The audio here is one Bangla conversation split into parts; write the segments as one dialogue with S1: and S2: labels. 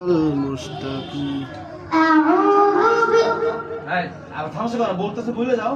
S1: المستقيم বলতেছে বলে যাও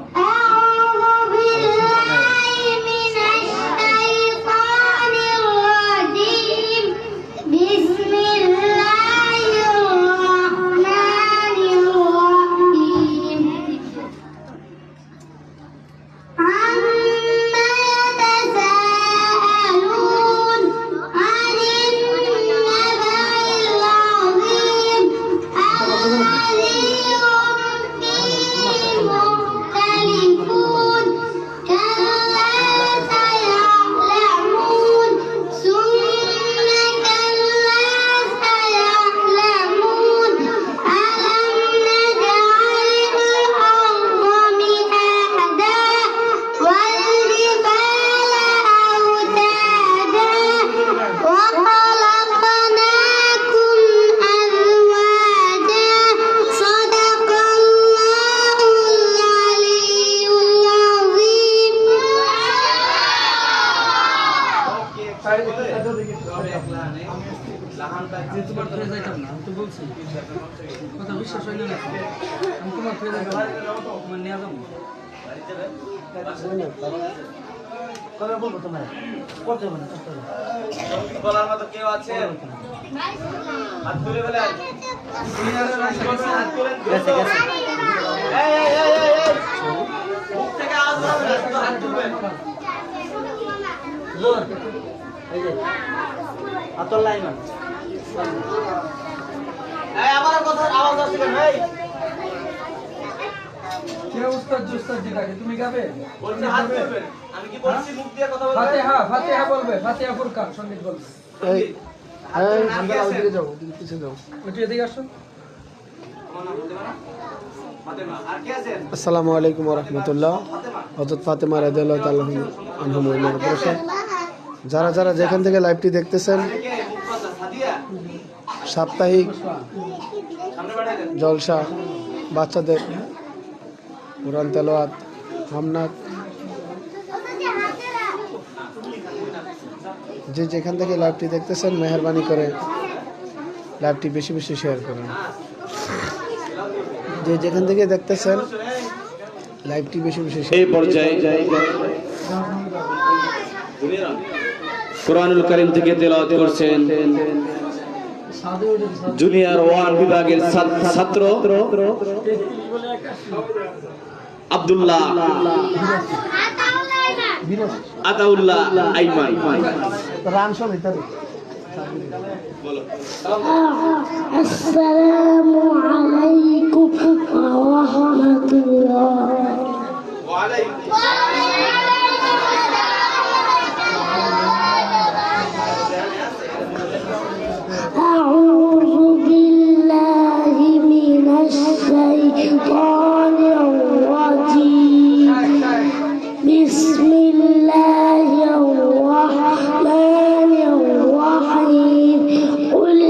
S1: বলার মতো কেউ আছে? হাত তুলে বলেন। মুখ থেকে আওয়াজ হবে না, হাত তুলবেন। জোর এই যে আতল্লাহ ইমান এই আমার কথা আওয়াজ আসছে কেন? এই
S2: কে উস্তাদ উস্তাদ জি ডাকে তুমি গাবে?
S1: বলছি হাত তুলবেন। আমি কি বলছি মুখ দিয়ে কথা বলবেন?
S2: ফাতিহা ফাতিহা বলবে, ফাতিহা ফুরকান সঙ্গীত বলবে।
S1: এই এই আমরা ওদিকে যাও, ওদিকে পিছে যাও।
S2: একটু এদিকে আসো।
S1: আমার নাম বলতে পারো? ফাতেমা। আর কে আছেন?
S3: আসসালামু আলাইকুম ওয়া রাহমাতুল্লাহ। হযরত ফাতেমা রাদিয়াল্লাহু তাআলা আনহা মহিলার দর্শক যারা যারা যেখান থেকে লাইভটি দেখতেছেন, সাপ্তাহিক জলসা, বাচ্চাদের কোরআন তেলাওয়াত, হামনাত, যে যেখান থেকে লাইভটি দেখতেছেন মেহেরবানি করে লাইভটি বেশি বেশি শেয়ার করুন। যে যেখান থেকে দেখতেছেন লাইভটি বেশি বেশি
S4: এই পর্যায়ে কোরআনুল কারীম থেকে তেলাওয়াত করছেন জুনিয়র 1 বিভাগের ছাত্র আব্দুল্লাহ আতাউল্লাহ আইমান।
S5: আসসালামু আলাইকুম ওয়া রাহমাতুল্লাহ।
S1: ওয়া আলাইকুম
S5: أعوذ بالله من الشيطان الرجيم بسم الله الرحمن الرحيم قل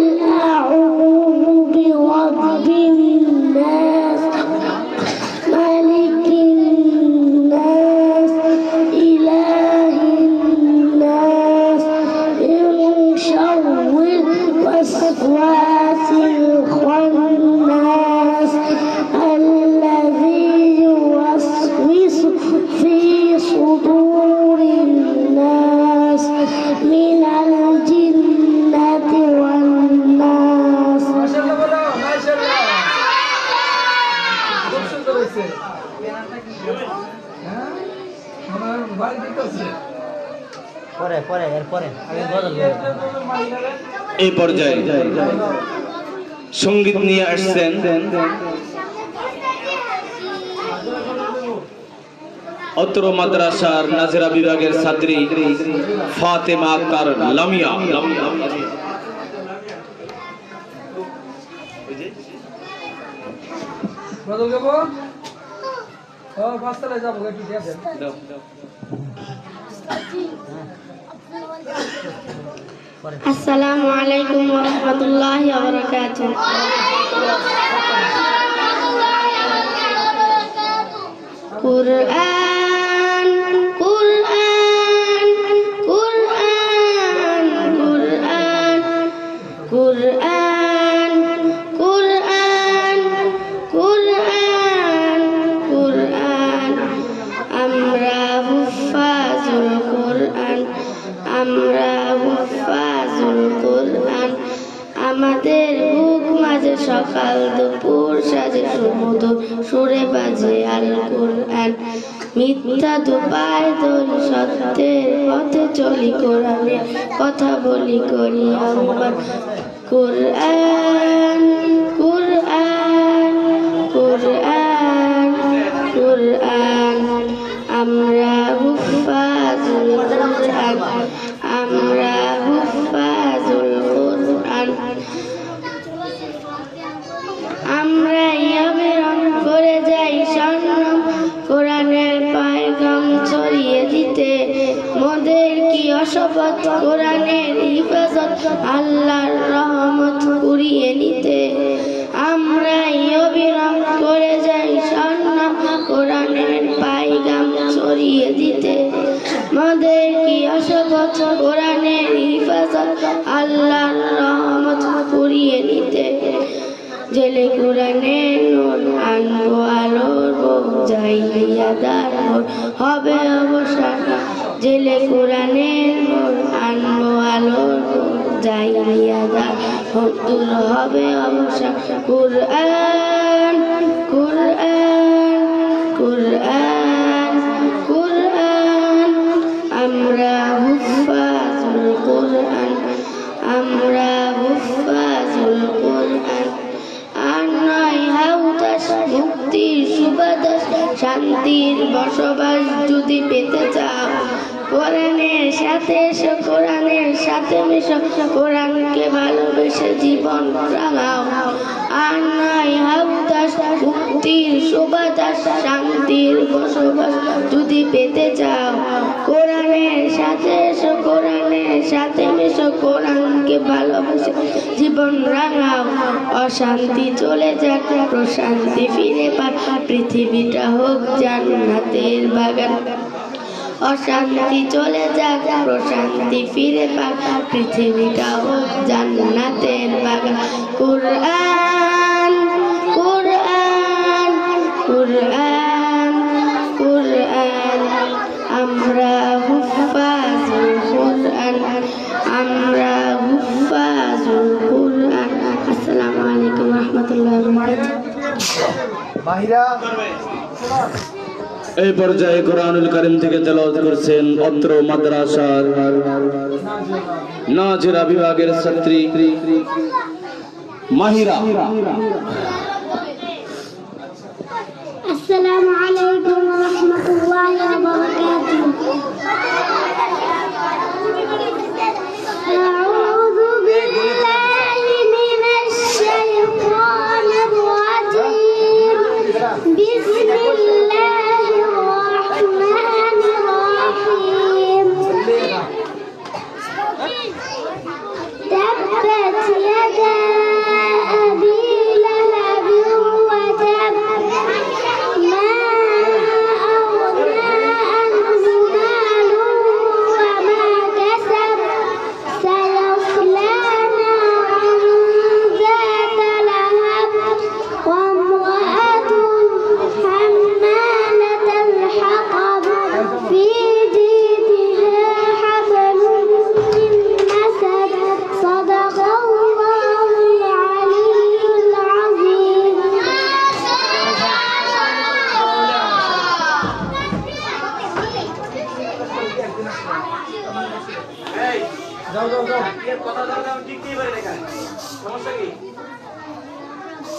S5: أعوذ برب الناس ملك الناس إله الناس من شر الوسواس الخناس الذي يوسوس في صدور الناس من الجنة والناس।
S2: মাশাআল্লাহ বলো, মাশাআল্লাহ। খুব সুন্দর হয়েছে। হ্যাঁ আমার বাড়ি দিতেছে
S6: পরে পরে এরপরে আমি বদল
S4: এই পর্যায়ে সঙ্গীত নিয়ে আসছেন অত্র মাদ্রাসার নাজরা বিভাগের ছাত্রী ফাতেমা আক্তার লামিয়া।
S2: বদল গাবো। ও পাঁচতলায় যাবো, একটু দিয়ে দেন।
S5: আসসালামু আলাইকুম ওয়া রাহমাতুল্লাহি ওয়া বারাকাতুহু। কুরআন কুরআন কুরআন কুরআন কুরআন আমাদের বুক মাঝে সকাল দুপুর সাজে সুমধুর সুরে বাজে আল কোরআন মিথ্যা দুপায় ধরি সত্যের পথে চলি কোরআনের কথা বলি করি আমার কোরআন কোরআন কোরআন কোরআন আমরা হুফাজুল কোরআন আমরা হুফাজুল কোরআন আমরা অবিরাম করে যাই সংগ্রাম কোরআনের পায়গাম ছড়িয়ে দিতে মোদের কি অশপথ কোরআনের হিফাজত আল্লাহর রহমত কুড়িয়ে নিতে আমরা অবিরাম করে যাই সংগ্রাম কোরআনের পায়গাম ছড়িয়ে দিতে মোদের কি অশপথ কোরআনের হিফাজত আল্লাহর রহমত কুড়িয়ে নিতে জেলে কোরআনের নূর আনবো আলোর যাইয়াদার হবে অবসান জেলে কোরআনের নূর আনবো আলোর যাইয়াদার দূর হবে অবসান কোরআন কোরআন কোরআন কোরআন আমরা হুফাজুল কোরআন আমরা হুফাজুল কোরআন মুক্তির সুবাতাস শান্তির বসবাস যদি পেতে চাও কোরআনের সাথে এসো কোরআনের সাথে মেশো কোরআনকে ভালোবেসে জীবন রাঙাও আর নয় হাউতাস মুক্তির সুবাতাস শান্তির বসবাস যদি পেতে চাও কোরআনের সাথে এসো কোরআনের সাথে মেশো কোরআনকে ভালোবেসে জীবন রাঙাও অশান্তি চলে যাক প্রশান্তি ফিরে পাক পৃথিবীটা হোক জান্নাতের বাগান অশান্তি চলে যাক প্রশান্তি ফিরে পাক পৃথিবীটা হোক জান্নাতের বাগান কোরআন কোরআন কোরআন কোরআন আমরা হুফাজুল কোরআন আমরা হুফাজুল কোরআন আসসালামু আলাইকুম ওয়া রাহমাতুল্লাহি ওয়া বারাকাতুহু
S4: এই পর্যায়ে কোরআনুল কারীম থেকে তেলাওয়াত করছেন অত্র মাদ্রাসার নাজিরা বিভাগের ছাত্রী মাহিরা।
S5: আসসালামু আলাইকুম ওয়া রাহমাতুল্লাহি ওয়া বারাকাতুহু আউযু বিল্লাহি মিনাশ শাইতানির রাজীম বিসমিল্লাহির রাহমানির রাহিম تبت يدا أبي لهب وتب ما أغنى عنه ماله وما كسب سيصلى نارا ذات لهب وامرأته حمالة الحطب في جيدها حبل من مسد صدق الله العلي العظيم
S1: এই
S2: যাও যাও যাও
S1: এর কথা দাও আমি ঠিক নেই পারি দেখা সমস্যা কি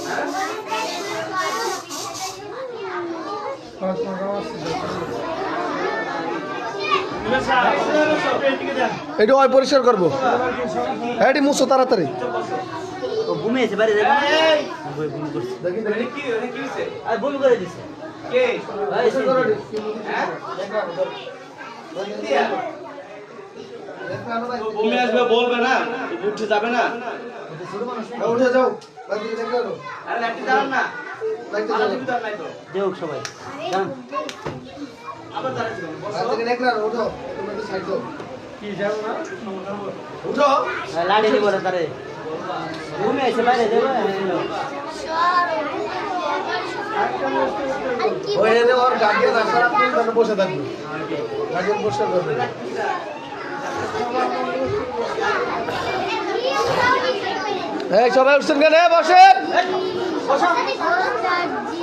S1: হ্যাঁ
S2: পাঁচ টাকা আছে
S3: এটা ওই পরিষ্কার করবো এটি মুছো তাড়াতাড়ি
S6: ঘুমিয়েছে বাড়ি যাবে
S1: এই
S6: ঘুম করছে
S1: কি হইছে
S6: আর বমি করে দিছে
S1: কে
S6: এই সেই যে।
S1: হ্যাঁ দিয়া
S4: তুমি আসবে বলবে না উঠে যাবে না
S3: উঠে যাও
S1: আরে লাঠি দাঁড়ান না লাঠি দাঁড়ান নাই তো
S6: দেও সবাই যান
S1: আবার দাঁড়াচ্ছি বসো
S2: কি যাও না
S6: লাড়ি দিব না তারে ঘুমিয়েছে বাইরে যাবে
S3: ওর গার্ডিয়ান আসার আপনি বসে থাকবেন গার্ডিয়ান বসে করবেন এই সবাই উঠছেন কেন বসেন
S1: বসো।
S5: জি